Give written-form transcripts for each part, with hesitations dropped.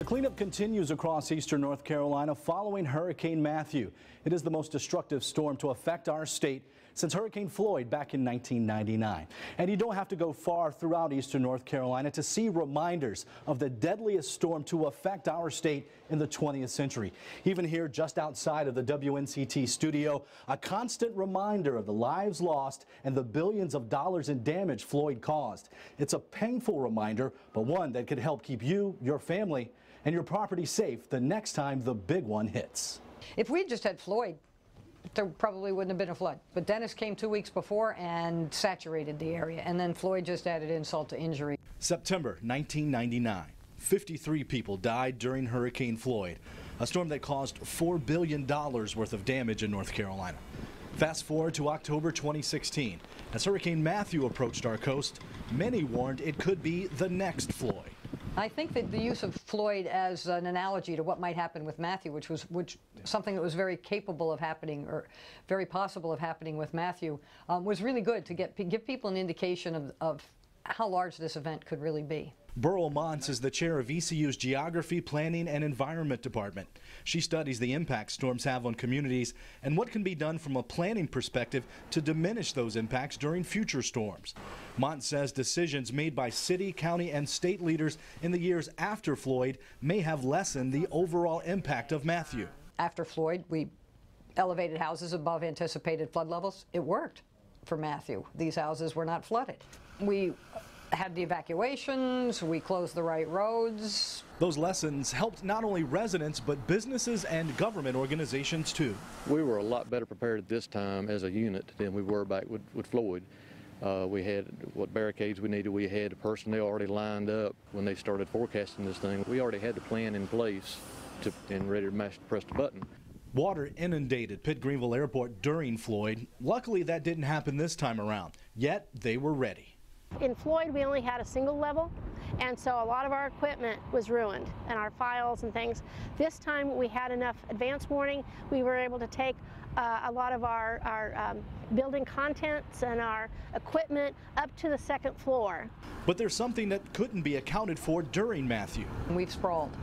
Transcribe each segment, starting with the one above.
Cleanup continues across eastern North Carolina following Hurricane Matthew. It is the most destructive storm to affect our state since Hurricane Floyd back in 1999. And you don't have to go far throughout eastern North Carolina to see reminders of the deadliest storm to affect our state in the 20th century. Even here just outside of the WNCT studio, a constant reminder of the lives lost and the billions of dollars in damage Floyd caused. It's a painful reminder, but one that could help keep you, your family, and your property safe the next time the big one hits. If we just had Floyd, there probably wouldn't have been a flood. But Dennis came 2 weeks before and saturated the area, and then Floyd just added insult to injury. September 1999. 53 people died during Hurricane Floyd, a storm that caused $4 billion worth of damage in North Carolina. Fast forward to October 2016. As Hurricane Matthew approached our coast, many warned it could be the next Floyd. I think that the use of Floyd as an analogy to what might happen with Matthew, which something that was very capable of happening, or very possible of happening with Matthew, was really good to give people an indication of how large this event could really be. Burl Mons is the chair of ECU's Geography, Planning, and Environment Department. She studies the impact storms have on communities and what can be done from a planning perspective to diminish those impacts during future storms. Mons says decisions made by city, county, and state leaders in the years after Floyd may have lessened the overall impact of Matthew. After Floyd, we elevated houses above anticipated flood levels. It worked for Matthew. These houses were not flooded. We had the evacuations, we closed the right roads. Those lessons helped not only residents, but businesses and government organizations too. We were a lot better prepared this time as a unit than we were back with Floyd. We had what barricades we needed. We had personnel already lined up when they started forecasting this thing. We already had the plan in place and ready to press the button. Water inundated Pitt-Greenville Airport during Floyd. Luckily, that didn't happen this time around, yet they were ready. In Floyd, we only had a single level, and so a lot of our equipment was ruined and our files and things. This time we had enough advance warning. We were able to take a lot of our building contents and our equipment up to the second floor. But there's something that couldn't be accounted for during Matthew. We've sprawled.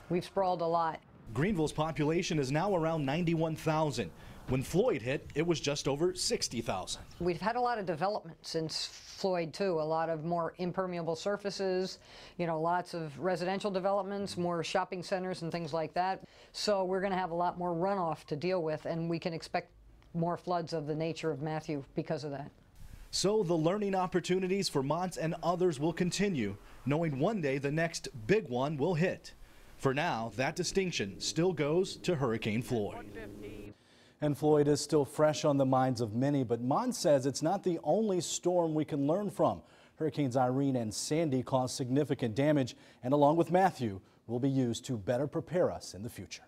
We've sprawled a lot. Greenville's population is now around 91,000. When Floyd hit, it was just over 60,000. We've had a lot of development since Floyd, too. A lot of more impermeable surfaces, lots of residential developments, more shopping centers and things like that. So we're going to have a lot more runoff to deal with, and we can expect more floods of the nature of Matthew because of that. So the learning opportunities for Mons and others will continue, knowing one day the next big one will hit. For now, that distinction still goes to Hurricane Floyd. And Floyd is still fresh on the minds of many, but Mons says it's not the only storm we can learn from. Hurricanes Irene and Sandy caused significant damage, and along with Matthew, will be used to better prepare us in the future.